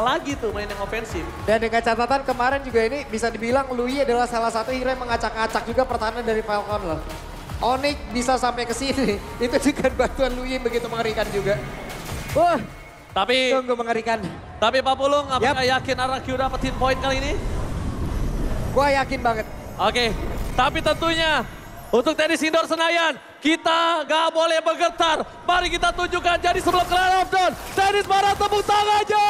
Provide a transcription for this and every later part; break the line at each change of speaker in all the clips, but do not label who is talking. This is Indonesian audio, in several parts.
lagi tuh main yang ofensif.
Dan dengan catatan kemarin juga ini bisa dibilang Lui adalah salah satu hero yang mengacak-acak juga pertahanan dari Falcon loh. Onyx bisa sampai ke sini, itu juga bantuan Lui begitu mengerikan juga. Wah,
Tapi
sungguh mengerikan.
Pak Pulung, apakah yakin RRQ dapetin poin kali ini?
Gua yakin banget.
Oke, tapi tentunya untuk tenis indoor Senayan, kita gak boleh bergetar. Mari kita tunjukkan jadi sebelum clear of dawn. Tenis barat tepuk tangan aja.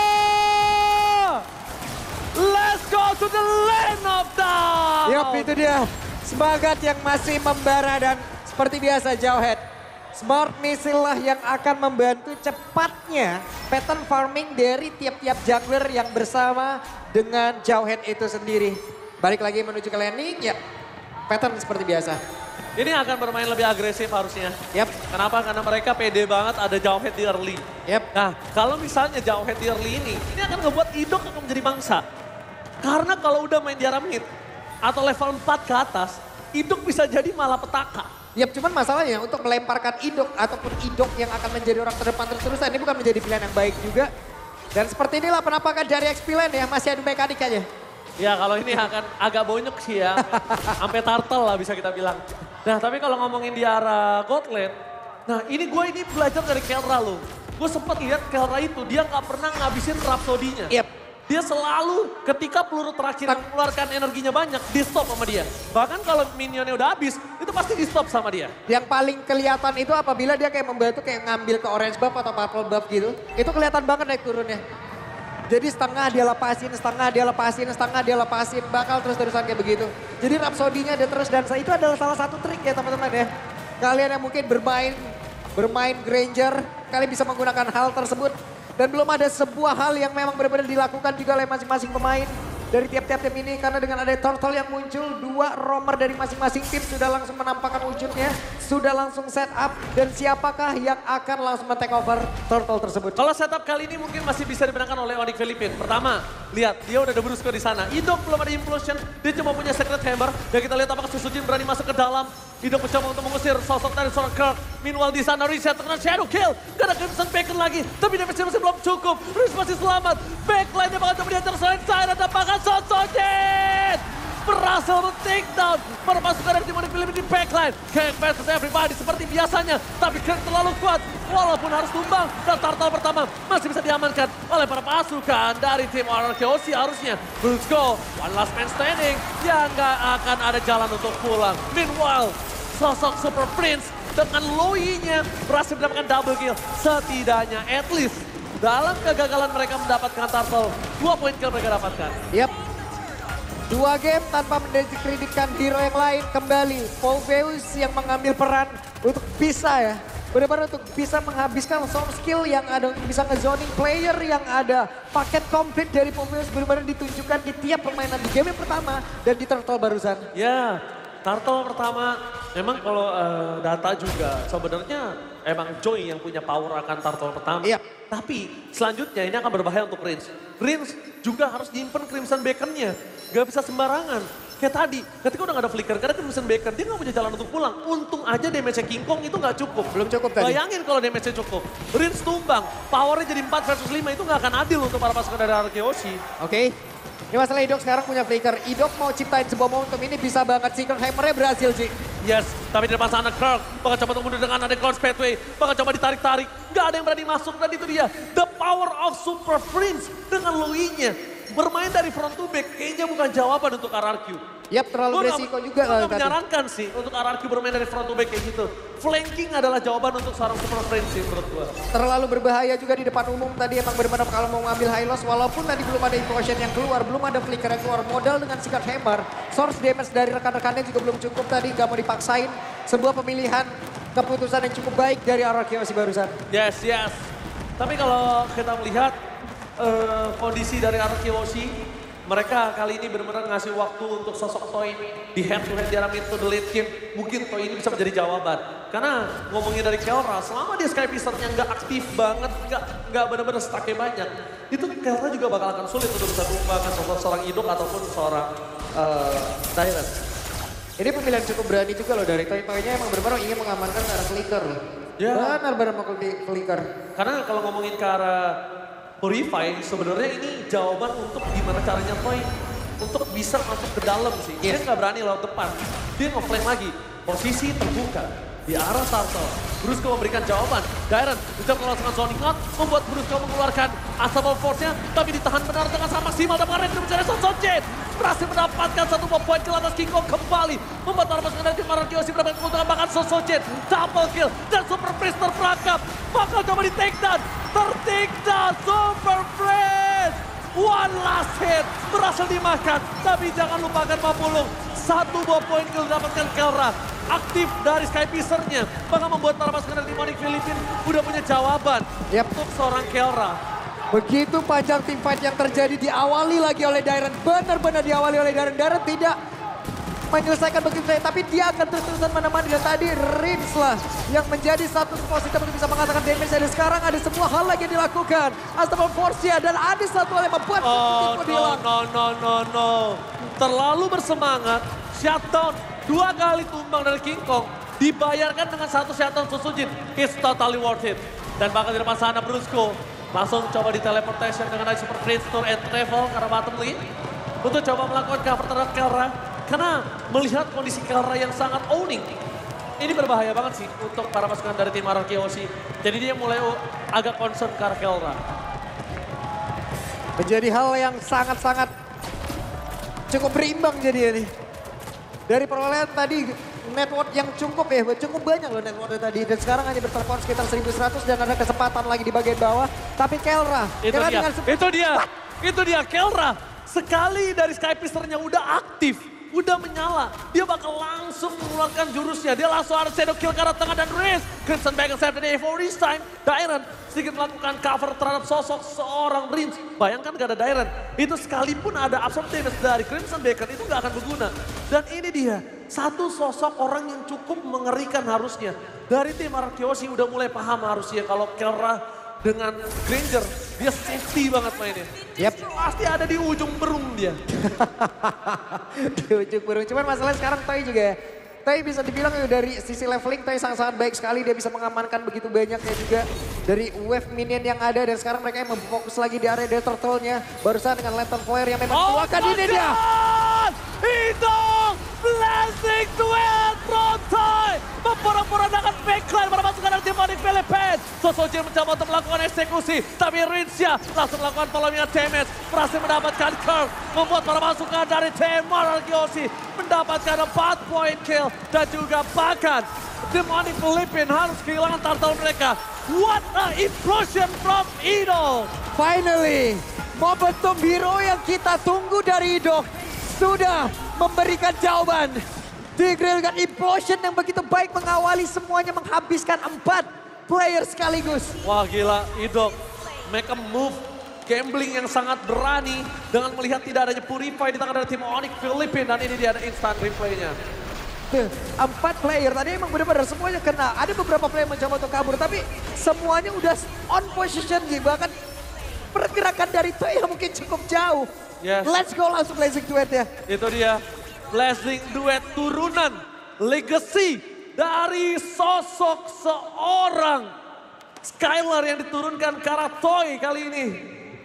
Let's go to the land of dawn.
Yup, itu dia. Semangat yang masih membara dan seperti biasa Jawhead. Smart Missile lah yang akan membantu cepatnya pattern farming dari tiap-tiap jungler yang bersama dengan Jawhead itu sendiri. Balik lagi menuju ke landing, ya pattern seperti biasa.
Ini akan bermain lebih agresif harusnya.
Yap.
Kenapa? Karena mereka pede banget ada Jawhead di early.
Yap.
Nah, kalau misalnya Jawhead di early ini akan ngebuat Idok akan menjadi mangsa. Karena kalau udah main di arah mid atau level 4 ke atas, Idok bisa jadi malah petaka.
Yap, cuman masalahnya untuk melemparkan Idok ataupun Idok yang akan menjadi orang terdepan terus-terusan ini bukan menjadi pilihan yang baik juga. Dan seperti inilah penampakan dari XP Lane ya, masih adu mekanik aja.
Ya kalau ini akan agak bonyok sih ya, sampai turtle lah bisa kita bilang. Nah tapi kalau ngomongin di arah God Lane, nah ini gue belajar dari Kelra loh. Gue sempat lihat Kelra itu, dia nggak pernah ngabisin Rhapsody-nya.
Yap.
Dia selalu ketika peluru terakhir mengeluarkan energinya banyak, di stop sama dia. Bahkan kalau minionnya udah habis, itu pasti di stop sama dia.
Yang paling kelihatan itu apabila dia kayak membantu kayak ngambil ke orange buff atau purple buff gitu. Itu kelihatan banget naik turunnya. Jadi setengah dia lepasin, setengah dia lepasin, setengah dia lepasin. Bakal terus-terusan kayak begitu. Jadi Rhapsody-nya dia terus dan itu adalah salah satu trik ya teman-teman ya. Kalian yang mungkin bermain Granger, kalian bisa menggunakan hal tersebut. Dan belum ada sebuah hal yang memang benar-benar dilakukan juga oleh masing-masing pemain dari tiap-tiap tim ini. Karena dengan ada Turtle yang muncul, dua roamer dari masing-masing tim sudah langsung menampakkan wujudnya. Sudah langsung set up dan siapakah yang akan langsung men-take over Turtle tersebut.
Kalau setup kali ini mungkin masih bisa dimenangkan oleh Onyx Philippines. Pertama, lihat dia udah ada Brusco di sana. Idok belum ada Implosion, dia cuma punya Secret Hammer. Dan kita lihat apakah Susujin berani masuk ke dalam. Idok mencoba untuk mengusir sosok dari seorang Kirk. Meanwhile di sana Reset terkena Shadow Kill. Gak ada Crimson Bacon lagi, tapi damage-nya masih belum cukup. Riz masih selamat. Backline-nya bakal coba dihajar selain saya. Ada apakah Susujin berhasil men-take down. Permasukan dari tim Onyx Philippines di backline. Can't pass with everybody seperti biasanya. Tapi Kirk terlalu kuat. Walaupun harus tumbang. Dan Turtle pertama masih bisa diamankan oleh para pasukan dari tim RRQOC harusnya. Let's go. One last man standing. Yang gak akan ada jalan untuk pulang. Meanwhile, sosok Super Prince dengan Lui-nya berhasil mendapatkan double kill. Setidaknya at least dalam kegagalan mereka mendapatkan Turtle, 2 poin kill mereka dapatkan.
Yap. 2 game tanpa mendiskreditkan hero yang lain kembali. Polveus yang mengambil peran untuk bisa ya. Benar-benar untuk bisa menghabiskan soft skill yang ada untuk bisa ngezoning player yang ada. Paket komplit dari Polveus benar-benar ditunjukkan di tiap permainan di game yang pertama dan di Turtle barusan.
Ya, Turtle pertama memang kalau data juga sebenarnya emang Joy yang punya power akan Turtle pertama.
Iya.
Tapi selanjutnya ini akan berbahaya untuk Rince. Rince juga harus nyimpen Crimson Bacon-nya. Gak bisa sembarangan. Kayak tadi, ketika udah gak ada flicker, karena Crimson Bacon, dia gak punya jalan untuk pulang. Untung aja damage-nya King Kong itu gak cukup.
Belum cukup tadi.
Bayangin kalau damage-nya cukup. Rince tumbang, powernya jadi 4 versus 5, itu gak akan adil untuk para pasukan dari RRQOC.
Oke. Ini masalah Idok sekarang punya flicker. Idok mau ciptain sebuah momentum ini bisa banget. Secret Hammer-nya berhasil sih.
Yes, tapi di depan sana Kirk bakal coba untuk mundur dengan ada Cloud Pathway. Bakal coba ditarik-tarik. Gak ada yang berani masuk dan itu dia. The power of Super Prince dengan Lui-nya. Bermain dari front to back kayaknya bukan jawaban untuk RRQ.
Yap, terlalu beresiko juga
Gue
kali tadi.
menyarankan sih untuk RRQ bermain dari front to back kayak gitu. Flanking adalah jawaban untuk seorang Super Prince sih menurut gue.
Terlalu berbahaya juga di depan umum tadi emang benar-benar kalau mau ngambil high loss. Walaupun tadi belum ada implosion yang keluar, belum ada flicker yang keluar. Modal dengan Secret Hammer, source damage dari rekan-rekannya juga belum cukup tadi. Gak mau dipaksain sebuah pemilihan keputusan yang cukup baik dari RRQ barusan.
Yes, yes. Tapi kalau kita melihat kondisi dari RRQOC, mereka kali ini benar-benar ngasih waktu untuk sosok Toy di head to head di arah mid to the late game. Mungkin Toy ini bisa menjadi jawaban. Karena ngomongin dari Kelra, selama dia Sky Pisternya nggak aktif banget, nggak benar-benar stucknya banyak, itu Kelra juga bakal akan sulit untuk bisa tumbangkan seorang Idok ataupun seorang Tyrant.
Ini pemilihan cukup berani juga loh dari Toy. Toy-nya emang benar-benar ingin mengamankan ke arah flicker loh.
Ya.
Benar-benar mau flicker.
Karena kalau ngomongin ke arah Purify sebenarnya ini jawaban untuk gimana caranya Toy untuk bisa masuk ke dalam sih. Dia nggak berani lewat depan. Dia nge-flank lagi. Posisi terbuka di arah Turtle. Brusco memberikan jawaban. Dairon bisa melakukan zoning out, membuat Brusco mengeluarkan Unstoppable Force-nya, tapi ditahan benar dengan sangat maksimal. Dan Red mencari Sonsonjin. Berhasil mendapatkan satu poin kill atas King Kong kembali. Membuat para pasukan dari tim Mararkyoshi mendapatkan keuntungan, bahkan Sonsonjin double kill. Dan Super Priest terperangkap. Bakal coba di take down. Ter-take down Super Priest. One last hit. Berhasil dimakan. Tapi jangan lupakan Mapulung. Satu buah poin kill didapatkan Kelra. Aktif dari Skypicer-nya. Bahkan membuat para pasukan dari tim Onyx Philippines udah punya jawaban untuk seorang Kelra.
Begitu panjang tim fight yang terjadi diawali lagi oleh Dairon. Benar-benar diawali oleh Dairon. Dairon tidak menyelesaikan begitu saja, tapi dia akan terus-terusan menemani. Dan tadi Rims lah yang menjadi satu positif untuk bisa mengatakan damage. Dan sekarang ada semua hal lagi yang dilakukan. Unstoppable Force-nya dan ada satu hal yang membuat
no. Terlalu bersemangat. Shutdown 2 kali tumbang dari King Kong. Dibayarkan dengan satu shutdown Susujin. It's totally worth it. Dan bahkan di depan sana Brusco langsung coba di teleportation dengan Super Prince Tour and Travel karena bottom lane. Untuk coba melakukan cover terhadap Kelra. Karena melihat kondisi Kelra yang sangat owning. Ini berbahaya banget sih untuk para pasukan dari tim Mararkyoshi. Jadi dia mulai agak concern ke arah Kelra.
Menjadi hal yang sangat-sangat cukup berimbang jadi ini. Dari perolehan tadi network yang cukup banyak loh networknya tadi. Dan sekarang hanya bertelepon sekitar 1100 dan ada kesempatan lagi di bagian bawah. Tapi Kelra.
Itu dia Kelra. Sekali dari Skypicer-nya udah aktif, udah menyala. Dia bakal langsung mengeluarkan jurusnya. Dia langsung ada shadow kill ke arah tengah dan Riz. Crimson Bag save the day for this time. Dairon sedikit melakukan cover terhadap sosok seorang Riz. Bayangkan gak ada Dairon. Itu sekalipun ada absorb damage dari Crimson Bacon itu gak akan berguna. Dan ini dia. Satu sosok orang yang cukup mengerikan harusnya. Dari tim Mararkyoshi udah mulai paham harusnya kalau Kelra dengan Granger, dia safety banget mainnya. Pasti ada di ujung berung dia.
Di ujung berung, cuman masalahnya sekarang Toy juga ya. Toy bisa dibilang dari sisi leveling Toy sangat-sangat baik sekali. Dia bisa mengamankan begitu banyaknya juga dari wave minion yang ada. Dan sekarang mereka yang memfokus lagi di area Delta Turtle-nya. Barusan dengan Lantern Flare yang memang keluarkan ini dia.
Itu blessing duel from Toy. Memporak-porandakan backline para pasukan dari tim Onyx Philippines. Sosojin mencoba untuk melakukan eksekusi. Tapi Rinsya langsung melakukan following damage. Berhasil mendapatkan curve. Membuat para pasukan dari tim Mararkyoshi mendapatkan 4 point kill. Dan juga bahkan tim Onyx Philippines harus kehilangan turtle mereka. What a implosion from Idol.
Finally, momentum hero yang kita tunggu dari Idol sudah memberikan jawaban. Di-grillkan implosion yang begitu baik mengawali semuanya, menghabiskan 4 player sekaligus.
Wah gila, Idol make a move. Gambling yang sangat berani dengan melihat tidak adanya Purify di tangan dari tim Onyx Philippines. Dan ini dia ada instant replaynya.
4 player tadi emang benar-benar semuanya kena. Ada beberapa player mencoba untuk kabur tapi semuanya udah on position gitu. Bahkan pergerakan dari Toy yang mungkin cukup jauh.
Yes.
Let's go langsung blazing duet ya.
Itu dia blazing duet turunan legacy dari sosok seorang Skylar yang diturunkan ke arah Toy kali ini.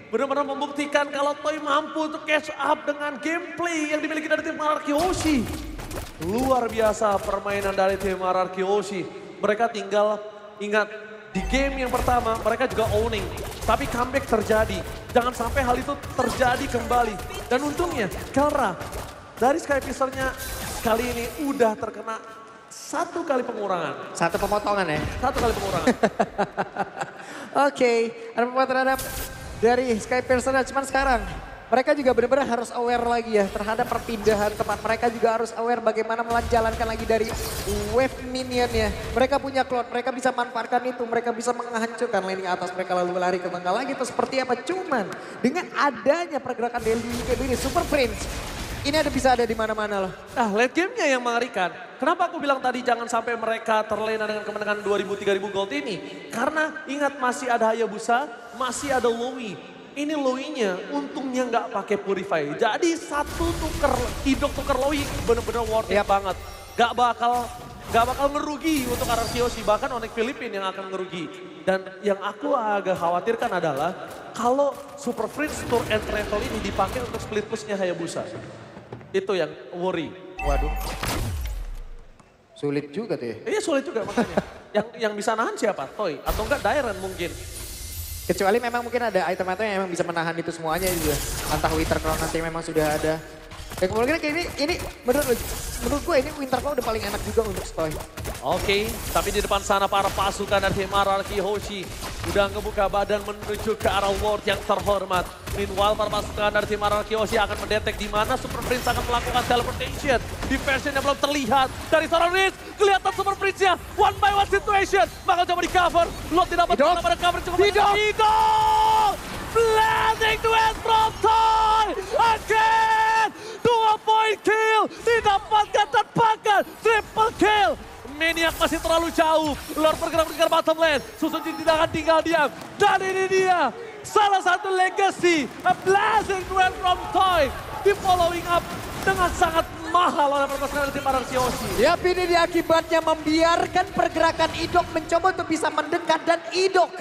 Benar-benar membuktikan kalau Toy mampu untuk catch up dengan gameplay yang dimiliki dari tim Mararkyoshi. Luar biasa permainan dari tim Mararkyoshi. Mereka tinggal ingat di game yang pertama mereka juga owning. Tapi comeback terjadi. Jangan sampai hal itu terjadi kembali. Dan untungnya Kelra dari Skypicer-nya kali ini udah terkena 1 kali pengurangan.
1 pemotongan ya?
1 kali pengurangan.
Oke, ada pemotongan terhadap dari Skypicer. Cuman sekarang mereka juga benar-benar harus aware lagi ya terhadap perpindahan tempat. Mereka juga harus aware bagaimana menjalankan lagi dari wave minionnya. Mereka punya cloud, mereka bisa manfaatkan itu. Mereka bisa menghancurkan lane atas mereka lalu lari ke tengah lagi. Itu seperti apa? Cuman dengan adanya pergerakan dari ini Super Prince. Ini bisa ada di mana-mana loh.
Nah late game-nya yang mengerikan. Kenapa aku bilang tadi jangan sampai mereka terlena dengan kemenangan 2.000-3.000 gold ini. Karena ingat masih ada Hayabusa, masih ada Loui. Ini Loui-nya untungnya nggak pakai Purify. Jadi satu tuker, Idok tuker Loui bener-bener worth it banget. Gak bakal Gak bakal ngerugi untuk RRQ, bahkan Onyx Philippines yang akan ngerugi. Dan yang aku agak khawatirkan adalah kalau Super Prince Tour and Travel ini dipakai untuk split pushnya Hayabusa. Itu yang worry.
Waduh. Sulit juga tuh ya.
Iya sulit juga makanya. yang bisa nahan siapa? Toy atau enggak Dairen mungkin.
Kecuali memang mungkin ada item-item yang memang bisa menahan itu semuanya juga. Entah Winter Crown nanti memang sudah ada. Dan kemudian ini menurut gue ini Winter Crown udah paling enak juga untuk Stoy.
Oke, tapi di depan sana para pasukan dari tim RRQ Hoshi udah ngebuka badan menuju ke arah World yang terhormat. Meanwhile, para pasukan dari tim RRQ Hoshi akan mendetek di mana Super Prince akan melakukan teleportation. Diversion yang belum terlihat dari seorang Riz. Kelihatan Super Prince-nya, one by one situation. Bakal coba di cover, Lot tidak dapat pada cover. Cukup Idol! Blazing duet from Toy! Again! 2-point kill! Didapatkan tanpakan! Triple kill! Maniac masih terlalu jauh. Lord bergerak ke bottom lane. Susujin tidak akan tinggal diam. Dan ini dia. Salah satu legacy. A blazing duet from Toy. Di following up dengan sangat mahal oleh perpasangan tim RRQ Hoshi.
Ya, ini dia akibatnya membiarkan pergerakan Idok mencoba untuk bisa mendekat dan Idok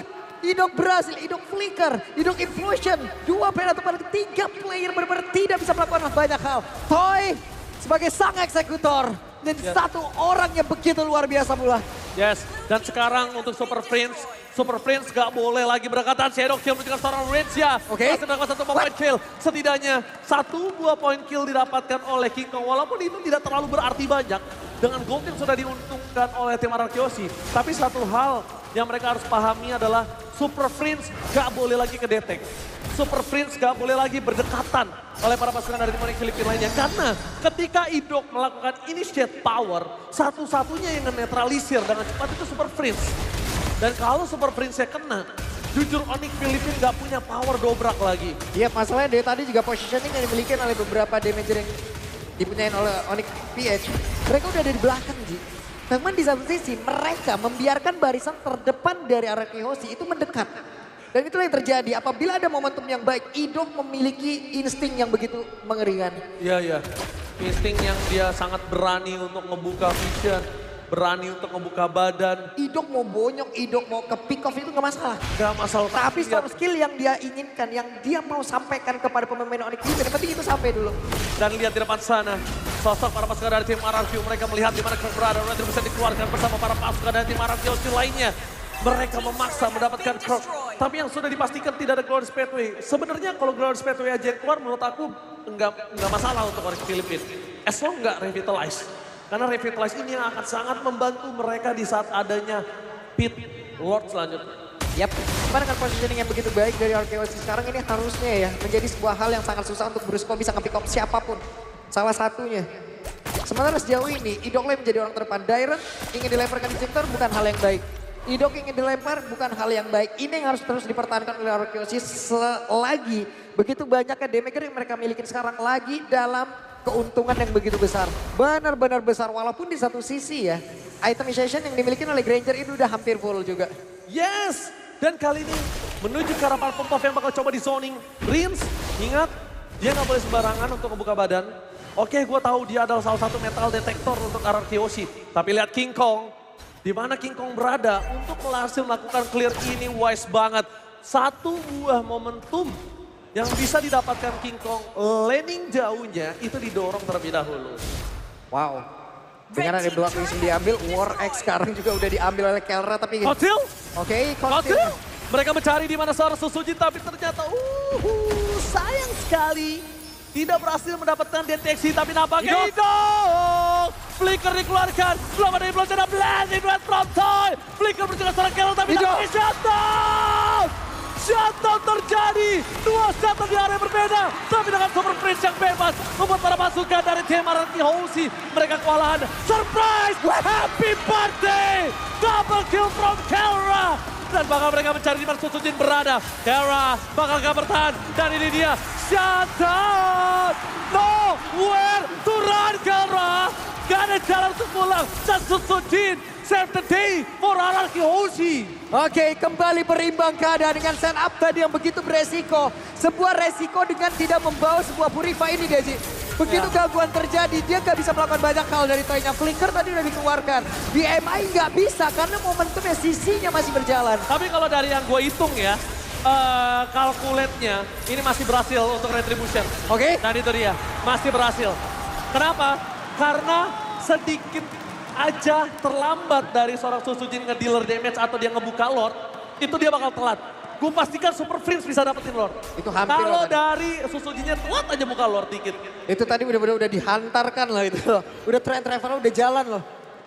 berhasil, Idok flicker, Idok implosion. 2 player atau 3 player benar-benar tidak bisa melakukan banyak hal. Toy sebagai sang eksekutor dan satu orang yang begitu luar biasa pula.
Yes, dan sekarang untuk Super Prince gak boleh lagi berdekatan. Shadow kill menunjukkan seorang Rage ya. Masih mendapatkan 1 point kill. Setidaknya 1-2 point kill didapatkan oleh King Kong. Walaupun itu tidak terlalu berarti banyak. Dengan gold yang sudah diuntungkan oleh tim RRQ Hoshi. Tapi satu hal yang mereka harus pahami adalah Super Prince gak boleh lagi kedetek. Super Prince gak boleh lagi berdekatan oleh para pasukan dari tim Onyx Philippines lainnya. Karena ketika Idok melakukan initiate power, satu-satunya yang menetralisir dengan cepat itu Super Prince. Dan kalau Super Prince-nya kena, jujur Onyx Philippines gak punya power dobrak lagi.
Iya, masalahnya dari tadi juga positioning yang dimiliki oleh beberapa damager yang dipunyain oleh Onyx PH. Mereka udah ada di belakang, Ji. Memang di satu sisi mereka membiarkan barisan terdepan dari RRQ Hoshi itu mendekat. Dan itulah yang terjadi apabila ada momentum yang baik, Idok memiliki insting yang begitu mengerikan.
Iya. Insting yang dia sangat berani untuk ngebuka vision, berani untuk ngebuka badan.
Idok mau bonyok, Idok mau ke pick off itu gak masalah.
Gak masalah.
Tapi storm skill yang dia inginkan, yang dia mau sampaikan kepada pemain Onyx Philippines, yang penting itu sampai dulu.
Dan lihat di depan sana, sosok para pasukan dari tim RRQ, mereka melihat di mana Kirk berada, nanti bisa dikeluarkan bersama para pasukan dari tim RRQ lainnya. Mereka memaksa mendapatkan Kirk, tapi yang sudah dipastikan tidak ada Glorious Pathway. Sebenarnya kalau Glorious Pathway aja yang keluar, menurut aku enggak masalah untuk Onyx Philippines. As long enggak revitalize. Karena revitalize ini yang akan sangat membantu mereka di saat adanya Pit Lord selanjutnya.
Yap, karena kan positioning yang begitu baik dari RRQ sekarang ini harusnya ya menjadi sebuah hal yang sangat susah untuk Brusco bisa nge-pick up siapapun. Salah satunya. Sementara sejauh ini, Idok Lane menjadi orang terdepan. Dairen ingin dilemparkan di Victor bukan hal yang baik. Idok ingin dilempar bukan hal yang baik. Ini yang harus terus dipertahankan oleh RRQ selagi begitu banyaknya damager yang mereka miliki sekarang lagi dalam keuntungan yang begitu besar. Benar-benar besar walaupun di satu sisi ya, itemization yang dimiliki oleh Granger itu udah hampir full juga.
Yes, dan kali ini menuju ke arah Pump yang bakal coba di zoning. Rins, ingat dia nggak boleh sembarangan untuk membuka badan. Oke, gue tahu dia adalah salah satu metal detektor untuk RRQ Hoshi. Tapi lihat King Kong. Di mana King Kong berada untuk berhasil melakukan clear ini wise banget. Satu buah momentum yang bisa didapatkan King Kong laning jauhnya itu didorong terlebih dahulu.
Wow. Dengan ada dua quiz diambil, War X sekarang juga udah diambil oleh Kelra tapi...
Kotil?
Oke,
Kotil. Mereka mencari di mana seorang Susujin tapi ternyata sayang sekali. Tidak berhasil mendapatkan deteksi tapi nampaknya Idok. Flicker dikeluarkan, belum ada implosion, ada blazing duet from Toy. Flicker berjalan seorang Carol tapi nampaknya shutdown. Shutdown terjadi, 2 shutdown di area berbeda. Tapi dengan Super Prince yang bebas, membuat para pasukan dari tim RRQ Hoshi mereka kewalahan. Surprise, happy birthday, double kill from Kelra. Dan bakal mereka mencari di mana Susujin berada. Kelra bakal gak bertahan, dan ini dia. Shutdown! Nowhere to run, Kelra! Gak ada jalan untuk pulang. Dan Susujin save the day for RRQ Hoshi.
Oke, kembali berimbang keadaan dengan stand up tadi yang begitu beresiko. Sebuah resiko dengan tidak membawa sebuah purify ini, Desi. Begitu
Ya.
gangguan terjadi, dia nggak bisa melakukan banyak hal dari toynya. Flicker tadi udah dikeluarkan. BMI nggak bisa karena momentumnya sisinya masih berjalan.
Tapi kalau dari yang gue hitung ya, kalkulatnya ini masih berhasil untuk Retribution.
Oke.
Dan itu dia, masih berhasil. Kenapa? Karena sedikit aja terlambat dari seorang Susujin nge-dealer damage atau dia ngebuka Lord, itu dia bakal telat. Gue pastikan Super Prince bisa dapetin Lord.
Itu hampir
Kalau
loh tadi.
dari Susujinnya telat aja buka Lord dikit.
Itu tadi udah dihantarkan lah itu loh. Udah travel udah jalan loh.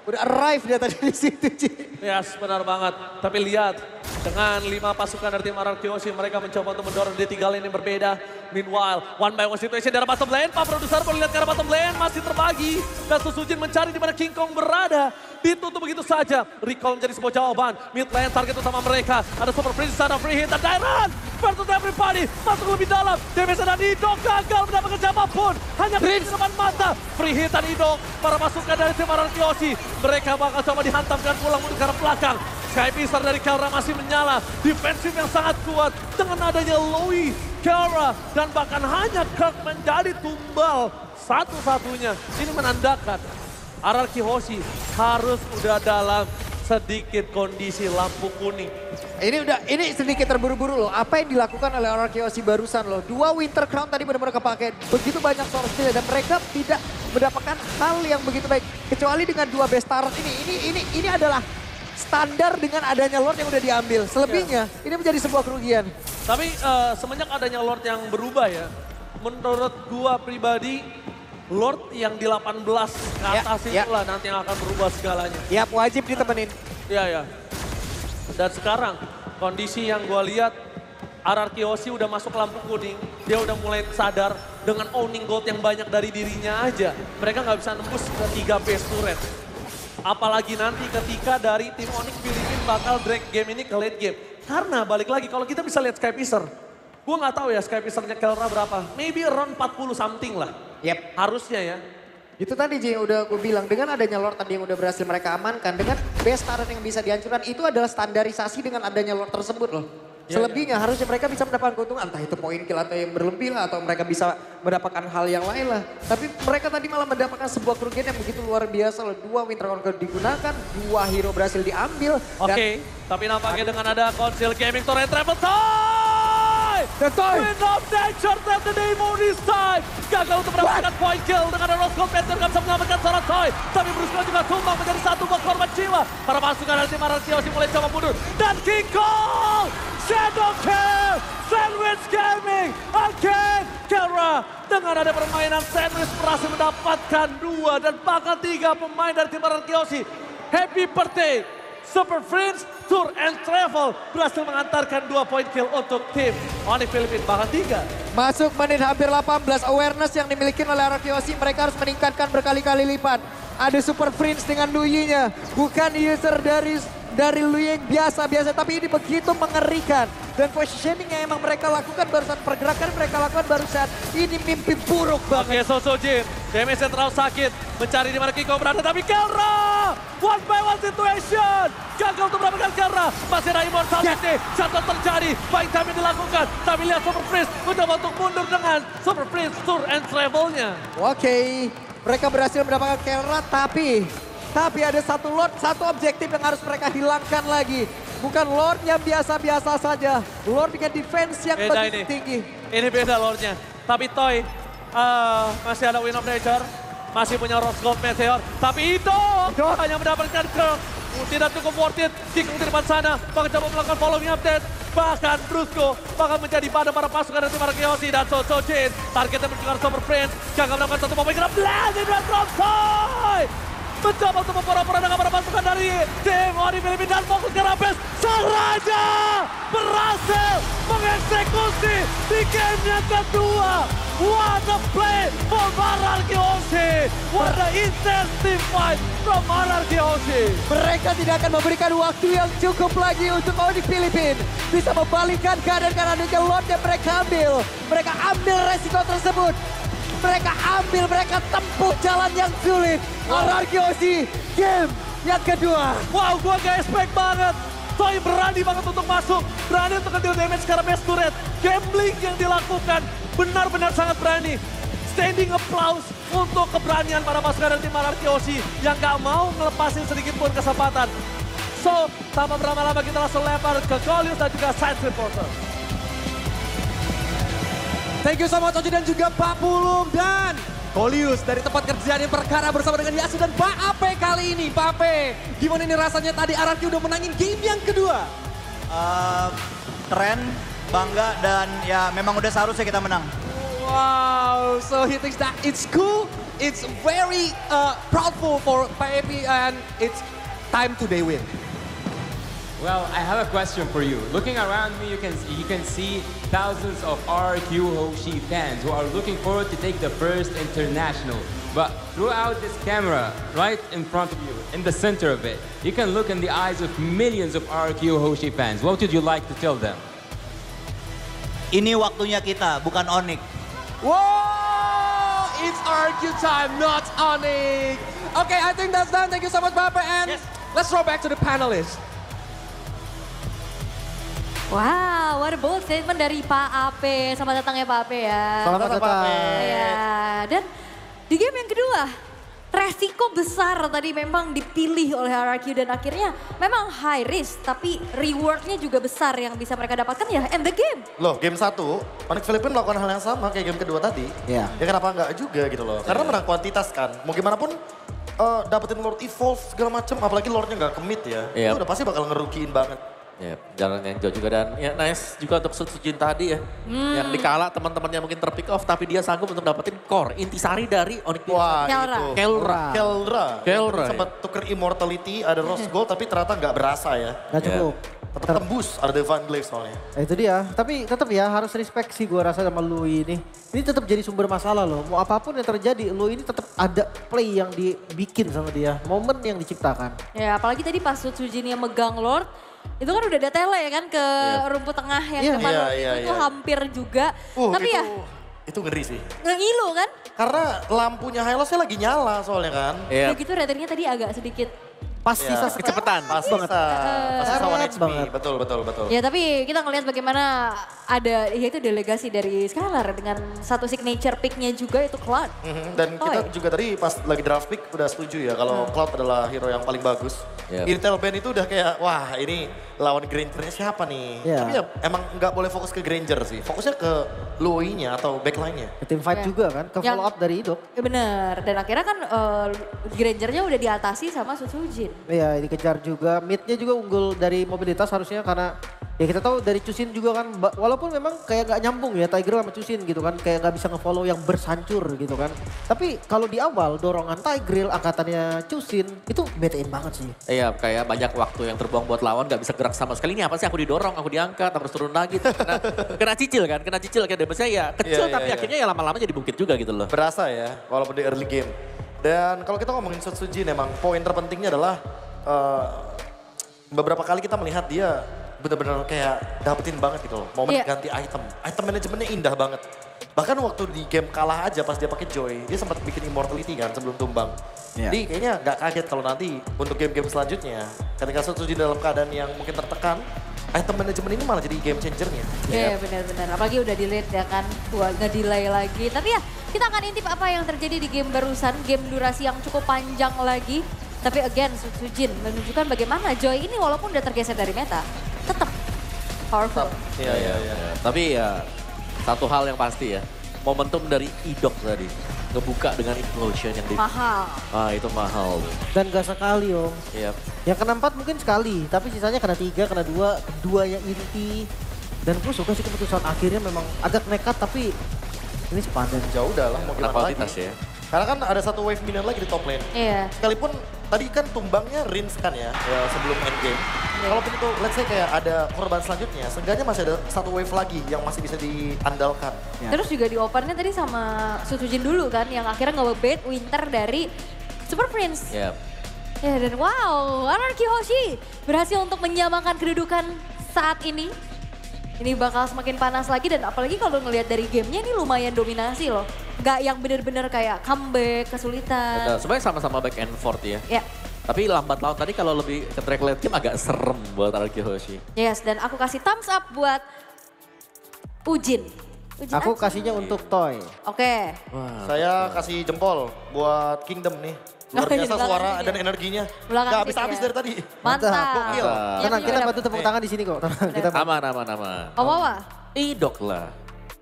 Udah arrive dia tadi di situ, Ci.
Yes, benar banget. Tapi lihat, dengan 5 pasukan dari tim RRQ Oshi, mereka mencoba untuk mendorong di 3 lane yang berbeda. Meanwhile, one by one situation dari bottom lane. Pak Produser boleh lihat ke arah bottom lane, masih terbagi. Dan Susujin mencari di mana King Kong berada. Ditutup begitu saja. Recall menjadi sebuah jawaban. Mid lane target utama mereka. Ada Super Prince di sana, free hit, dan Dairon versus everybody. Masuk lebih dalam. Damage dan Ido gagal mendapatkan siapapun. Hanya Prince di depan mata. Free hit dan Ido. Para pasukan dari tim RRQ Oshi. Mereka bakal coba dihantamkan pulang untuk ke arah belakang. Sky Pisar dari Kelra masih menyala. Defensif yang sangat kuat. Dengan adanya Loui, Kelra, dan bahkan hanya Kirk menjadi tumbal satu-satunya. Ini menandakan RRQ Hoshi harus udah dalam sedikit kondisi lampu kuning.
Ini sedikit terburu-buru loh. Apa yang dilakukan oleh RRQ Oshi barusan loh. 2 Winter Crown tadi benar-benar kepake. Begitu banyak source steal dan mereka tidak mendapatkan hal yang begitu baik. Kecuali dengan 2 best turret ini. Ini adalah standar dengan adanya Lord yang udah diambil. Selebihnya ini menjadi sebuah kerugian.
Tapi semenjak adanya Lord yang berubah ya, menurut gua pribadi, Lord yang di 18 ke atas itulah nanti yang akan berubah segalanya.
Yap, wajib ditemenin.
Iya. Dan sekarang kondisi yang gua lihat, RRQ Oshi udah masuk lampu kuning, dia udah mulai sadar dengan owning gold yang banyak dari dirinya aja. Mereka nggak bisa nembus ke 3 base turret. Apalagi nanti ketika dari tim Onyx Filipina bakal drag game ini ke late game. Karena balik lagi kalau kita bisa lihat Sky Pisar, gue nggak tahu ya Sky Pisarnya Kelra berapa. Maybe around 40 something lah.
Yep.
Harusnya ya.
Itu tadi Ji yang udah gue bilang, dengan adanya Lord tadi yang udah berhasil mereka amankan, dengan base turret yang bisa dihancurkan, itu adalah standarisasi dengan adanya Lord tersebut loh. Selebihnya harusnya mereka bisa mendapatkan keuntungan, entah itu poin kill atau yang berlebih lah, atau mereka bisa mendapatkan hal yang lain lah. Tapi mereka tadi malah mendapatkan sebuah kerugian yang begitu luar biasa loh. 2 Winter Crown digunakan, 2 hero berhasil diambil.
Oke, tapi nampaknya dengan ada Council Gaming Torrent Travel Wind of Nature, that's the name of this time. Gagal untuk mendapatkan point kill dengan ada Rose Gold Panther gak bisa menyelamatkan seorang Toy. Tapi Brusco juga tumbang menjadi satu buah korban jiwa. Para pasukan dari tim RRQ Oshi mulai coba mundur. Dan King Kong, Shadow Kill, Sandwich Gaming, again Kelra. Dengan ada permainan Sandwich berhasil mendapatkan 2 dan bahkan 3 pemain dari tim RRQ Oshi. Happy birthday, Super Prince, Tour and Travel berhasil mengantarkan 2 point kill untuk tim Onyx Filipina, bahkan 3.
Masuk menit hampir 18, awareness yang dimiliki oleh RRQ Oshi mereka harus meningkatkan berkali-kali lipat. Ada Super Prince dengan Luyi-nya, bukan user dari Luyi yang biasa-biasa, tapi ini begitu mengerikan. Dan positioning yang emang mereka lakukan barusan, pergerakan mereka lakukan barusan, ini mimpi buruk banget.
Oke, Susujin, damage-nya terlalu sakit, mencari di mana King Kong berada, tapi Kelra, one by one situation, gagal untuk mendapatkan Kelra, masih ada Immortality, jatuh terjadi, baik time yang dilakukan, tapi lihat Super Prince mencoba untuk mundur dengan Super Prince Tour and Travel-nya.
Oke, mereka berhasil mendapatkan Kelra, tapi ada satu Lord, satu objektif yang harus mereka hilangkan lagi. Bukan Lord yang biasa-biasa saja. Lord dengan defense yang
Beda
begitu tinggi.
Ini beda Lordnya. Tapi Toy masih ada Wind of Nature. Masih punya Rose Gold Meteor. Tapi itu hanya mendapatkan Kirk. Tidak cukup worth it. Kikung di depan sana. Bahkan coba melakukan following update. Bahkan Brusco bakal menjadi pada para pasukan dari tim RRQ Oshi. Dan Susujin. Targetnya menunjukkan Super Prince. Gagal mendapatkan satu momen gerak. Blazing dan Drop Toy. Mencoba untuk mempura-pura dengan para pasukan dari tim Onyx Filipina dan fokus ke Rabes. Sang Raja berhasil mengeksekusi di game yang kedua. What a play from RRQ Oshi. What a intense team fight from RRQ Oshi.
Mereka tidak akan memberikan waktu yang cukup lagi untuk Onyx Filipina bisa membalikkan keadaan karena adanya Lord yang mereka ambil. Mereka ambil resiko tersebut. Mereka tempuh jalan yang sulit. RRQ Oshi, game yang kedua.
Wow, gua gak expect banget. Toy berani banget untuk masuk. Berani untuk nge-deal damage karena base turret. Gambling yang dilakukan benar-benar sangat berani. standing applause untuk keberanian para pasukan dari tim Anarchy Hoshi yang gak mau ngelepasin sedikit pun kesempatan. So, tanpa berlama-lama kita langsung lempar ke Golius dan juga Science Reporter.
Thank you so much Oji dan juga Pak Pulung dan Golius dari tempat kerjaan yang perkara bersama dengan Yasu dan Pak Ape kali ini. Pak Ape, gimana ini rasanya tadi Anarchy udah menangin game yang kedua?
Keren, bangga, dan ya memang udah seharusnya kita menang.
Wow, so he thinks that it's cool, it's very proudful for Pak Ape and it's time today win.
Well, I have a question for you. Looking around me, you can see thousands of RQ Hoshi fans who are looking forward to take the first international. But throughout this camera, right in front of you, in the center of it, you can look in the eyes of millions of RQ Hoshi fans. What would you like to tell them?
Ini waktunya kita, bukan Onyx.
Whoa! It's RQ time, not Onyx. Okay, I think that's done. Thank you so much, Bapak. And let's throw back to the panelists.
Wow, what a bold statement dari Pak Ape. Selamat datang ya Pak Ape ya.
Selamat datang.
Ya, dan di game yang kedua, resiko besar tadi memang dipilih oleh RRQ dan akhirnya memang high risk, tapi rewardnya juga besar yang bisa mereka dapatkan ya end the game.
Loh, game 1, Onyx Philippines melakukan hal yang sama kayak game kedua tadi.
Iya.
Ya kenapa enggak juga gitu loh. Karena menang kuantitas kan. Mau gimana pun dapetin Lord Evolve segala macem, apalagi Lordnya nggak commit ya.
Iya.
Itu udah pasti bakal ngerugiin banget.
Ya, jalan yang jauh juga dan ya nice juga untuk Sutsujin tadi ya. Yang dikala teman-temannya mungkin terpick off tapi dia sanggup untuk dapetin core intisari dari Onyx.
Wah
Kelra.
itu.
Kelra.
Kelra. Sempat tuker Immortality, ada Rose Gold tapi ternyata nggak berasa ya.
Gak cukup.
Tetap tembus, ada Divine Glaive soalnya.
Nah, itu dia, tapi tetap ya harus respect sih gue rasa sama Lui ini. Ini tetap jadi sumber masalah loh. Mau apapun yang terjadi, Lui ini tetap ada play yang dibikin sama dia. Momen yang diciptakan.
Ya apalagi tadi pas Sutsujin yang megang Lord, itu kan udah ada tele ya kan ke rumput tengah yang
Iya.
depan
Iya,
Lord
iya,
itu
iya.
hampir juga. Tapi ya
Itu ngeri sih.
ngilu kan.
Karena lampunya Hylosnya lagi nyala soalnya kan.
Iya.
Udah gitu ratingnya tadi agak sedikit.
Pas
Ya,
sisa
kecepatan.
Pas sisa 1 HP.
banget.
Betul.
Ya tapi kita ngelihat bagaimana ada yaitu delegasi dari Scalar dengan satu signature pick-nya juga itu Cloud.
Dan kita
Oi.
juga tadi pas lagi draft pick udah setuju ya kalau Cloud adalah hero yang paling bagus.
Yep.
Intel Band itu udah kayak wah ini lawan Granger siapa nih.
Iya.
Tapi ya emang nggak boleh fokus ke Granger sih. Fokusnya ke Lui-nya atau backline-nya.
Ke tim fight
Ya.
juga kan, ke
Yang-
follow up dari Idok.
Ya bener, dan akhirnya kan Grangernya udah diatasi sama Sutsujin.
Iya dikejar juga, mid-nya juga unggul dari mobilitas harusnya karena ya kita tahu dari Chusin juga kan, walaupun memang kayak gak nyambung ya Tiger sama Chusin gitu kan, kayak gak bisa nge-follow yang bersancur gitu kan. Tapi kalau di awal dorongan Tiger, angkatannya Chusin itu betein banget sih.
Iya, kayak banyak waktu yang terbuang buat lawan, gak bisa gerak sama sekali. Ini apa sih, aku didorong, aku diangkat, harus turun lagi. Kena cicil kan, kayak damage-nya ya kecil
Iya,
tapi
iya,
akhirnya ya lama-lama jadi bukit juga gitu loh.
Berasa ya walaupun di early game. Dan kalau kita ngomongin Sutsujin emang poin terpentingnya adalah beberapa kali kita melihat dia benar-benar kayak dapetin banget gitu loh. Momen
Iya.
ganti item. Item manajemennya indah banget. Bahkan waktu di game kalah aja pas dia pakai Joy, dia sempat bikin Immortality kan sebelum tumbang.
Iya.
Jadi kayaknya nggak kaget kalau nanti untuk game-game selanjutnya, ketika Sutsujin dalam keadaan yang mungkin tertekan, item manajemen ini malah jadi game changernya.
Iya benar-benar, apalagi udah delete ya kan, nggak delay lagi. Tapi ya kita akan intip apa yang terjadi di game barusan, game durasi yang cukup panjang lagi. Tapi again Sutsujin menunjukkan bagaimana Joy ini walaupun udah tergeser dari meta, tetap powerful.
Iya.
Tapi ya satu hal yang pasti ya, momentum dari Idok tadi ngebuka dengan implosion yang di
Mahal.
itu mahal.
Dan gak sekali om.
Iya.
Yang kena 4 mungkin sekali, tapi sisanya kena 3, kena 2, keduanya inti. Dan gue suka sih keputusan akhirnya memang agak nekat tapi ini sepadan.
Ya udah lah mau
Karena
gimana lagi.
kualitas ya.
Karena kan ada satu wave minion lagi di top lane.
Iya.
Sekalipun tadi kan tumbangnya Rins kan ya sebelum endgame. Kalaupun itu let's say kayak ada korban selanjutnya, seenggaknya masih ada satu wave lagi yang masih bisa diandalkan.
Terus juga di opennya tadi sama Sutsujin dulu kan, yang akhirnya nge-bait Winter dari Super Prince.
Iya.
Ya dan wow, Anarchy Hoshi berhasil untuk menyamakan kedudukan saat ini. Ini bakal semakin panas lagi dan apalagi kalau ngelihat dari gamenya ini lumayan dominasi loh. Gak yang bener-bener kayak comeback, kesulitan.
Betul, sebenarnya sama-sama back and forth ya.
Ya,
Tapi lambat laun tadi kalau lebih ke track late game agak serem buat Anarchy Hoshi.
yes dan aku kasih thumbs up buat Ujin. Uji
Aku
aja.
kasihnya untuk Toy.
Oke.
Saya kasih jempol buat Kingdom nih. Luar
Oh, ini
biasa
belakang
suara
sini
dan
ya?
energinya.
Belakang
Gak
sini
habis-habis
ya.
dari tadi.
Mantap.
Gokil.
Tenang, kita bantu tepuk tangan di sini kok. Tenang, kita
Aman.
Om Wawa,
Idok lah.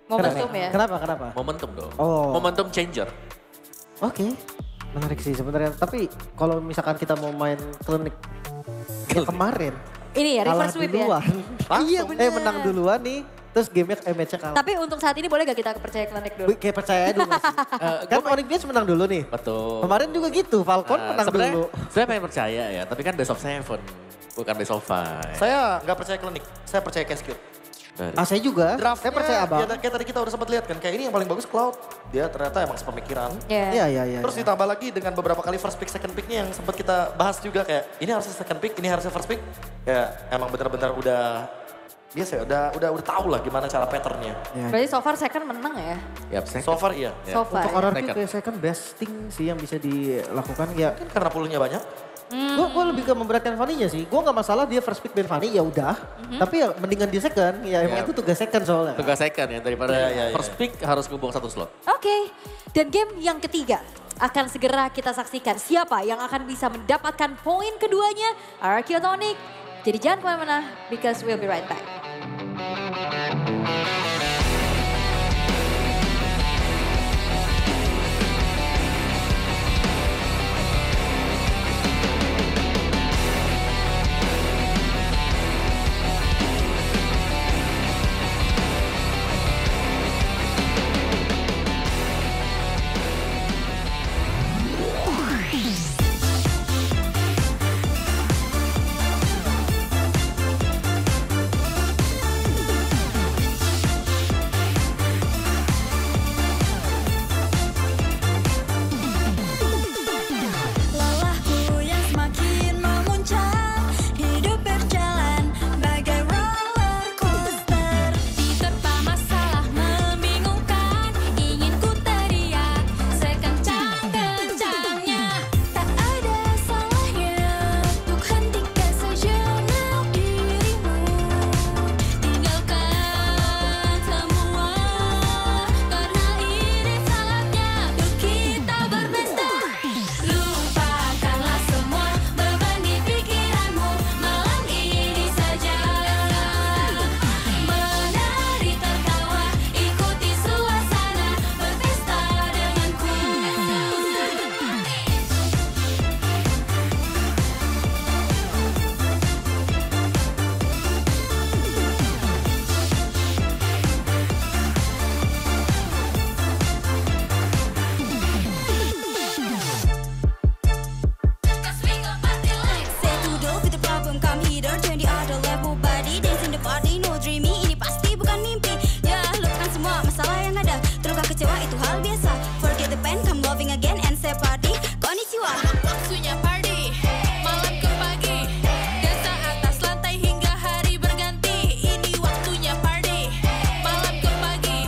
momentum ya.
Kenapa?
Momentum dong.
Oh.
Momentum changer.
Oke, menarik sih sebenarnya. Tapi kalau misalkan kita mau main klinik kayak kemarin,
Ini ya,
kalah
reverse sweep ya.
duluan. Iya bener. Menang duluan nih, terus match-nya kalah.
Tapi untuk saat ini boleh gak kita percaya klinik dulu?
Kayak percaya dulu gak sih? Kan Onyx Beach menang dulu nih.
Betul.
Kemarin juga gitu, Falcon menang
Sebenarnya
dulu.
saya pengen percaya ya, tapi kan best of 7, bukan best of 5.
Saya nggak percaya klinik, saya percaya Cascade.
Saya juga,
Draftnya,
saya percaya abang.
ya, kayak tadi kita udah sempat lihat kan, kayak ini yang paling bagus Cloud. Dia ternyata emang sepemikiran.
Iya.
Iya.
Terus ditambah lagi dengan beberapa kali first pick, second picknya yang sempat kita bahas juga kayak ini harusnya second pick, ini harusnya first pick. Ya emang benar-benar udah biasa ya, udah tahu lah gimana cara patternnya.
Berarti so far second menang ya?
Yap,
So far iya.
So far.
Untuk RRQ
Second.
kayak second besting sih yang bisa dilakukan ya.
Kan karena puluhnya banyak.
Gue lebih ke memberatkan Fanny-nya sih. Gue gak masalah dia first pick dan Fanny ya udah. Tapi ya mendingan dia second. Ya emang
Ya.
itu tugas second soalnya.
Tugas second ya, daripada first pick harus ngebuang satu slot.
Oke, dan game yang ketiga akan segera kita saksikan siapa yang akan bisa mendapatkan poin keduanya, RRQ atau Onyx. Jadi jangan kemana-mana, because we'll be right back.
Lelahku yang semakin memuncak, hidup berjalan bagai roller coaster. Diterpa masalah membingungkan, ingin ku teriak sekencang-kencangnya. Tak ada salahnya untuk hentikan sejenak dirimu. Tinggalkan semua, karena ini saatnya untuk kita berpesta. Lupakanlah semua beban di pikiranmu, malam ini saja. Menari tertawa, ikuti suasana, berpesta denganku. Say to those with the problem, come here, turn the other level body, dance in the party, no dreamy, ini pasti bukan mimpi. Ya, lupakan semua masalah yang ada, terluka kecewa itu hal biasa. Forget the pain, come loving again and say party. Konnichiwa. Waktunya party, malam ke pagi, dansa atas lantai hingga hari berganti. Ini waktunya party, malam ke pagi,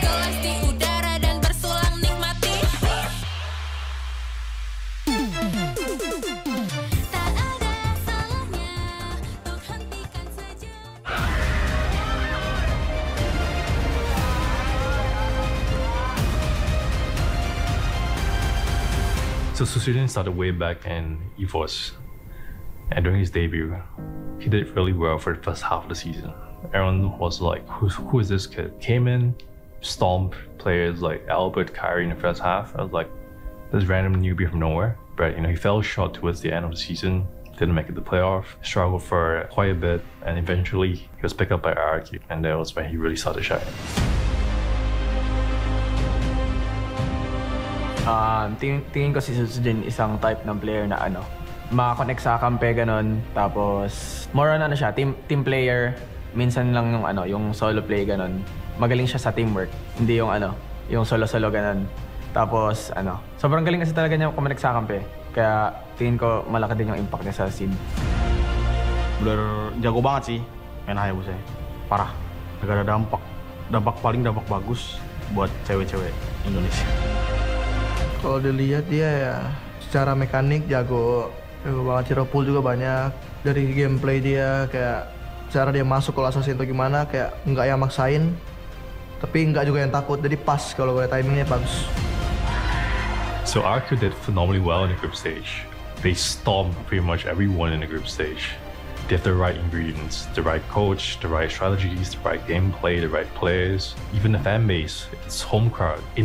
gelas di udara dan bersulang nikmati. Tak ada salahnya untuk hentikan saja.
So Susujin started way back in EVOS, and during his debut, he did really well for the first half of the season. Everyone was like, who is this kid? Came in, stomped players like Albert, Kyrie in the first half. I was like, this random newbie from nowhere. But he fell short towards the end of the season, didn't make it to the playoff, struggled for quite a bit, and eventually he was picked up by RRQ, and that was when he really started shining.
Tingin ko si Susujin isang type ng player na makakonect sa kampe ganon. Tapos more on siya, team player. Minsan lang yung solo play ganon. Magaling siya sa teamwork, hindi yung solo-solo ganon. Tapos sobrang galing kasi talaga niya kumonect sa kampe. Kaya tingin ko malaki din yung impact niya sa scene.
Bener jago banget sih main Hayabusa. Parah. Gak ada dampak bagus buat cewek-cewek Indonesia.
Kalau dilihat dia ya secara mekanik jago banget, hero pool juga banyak. Dari gameplay dia kayak cara dia masuk ke assassin atau gimana kayak nggak yang maksain. Tapi nggak juga yang takut, jadi pas kalau gue timingnya bagus.
So RQ did phenomenally well in the group stage. They stomped pretty much everyone in the group stage. They have the right ingredients, the right coach, the right strategies, the right gameplay, the right players, even the fan base, its home crowd.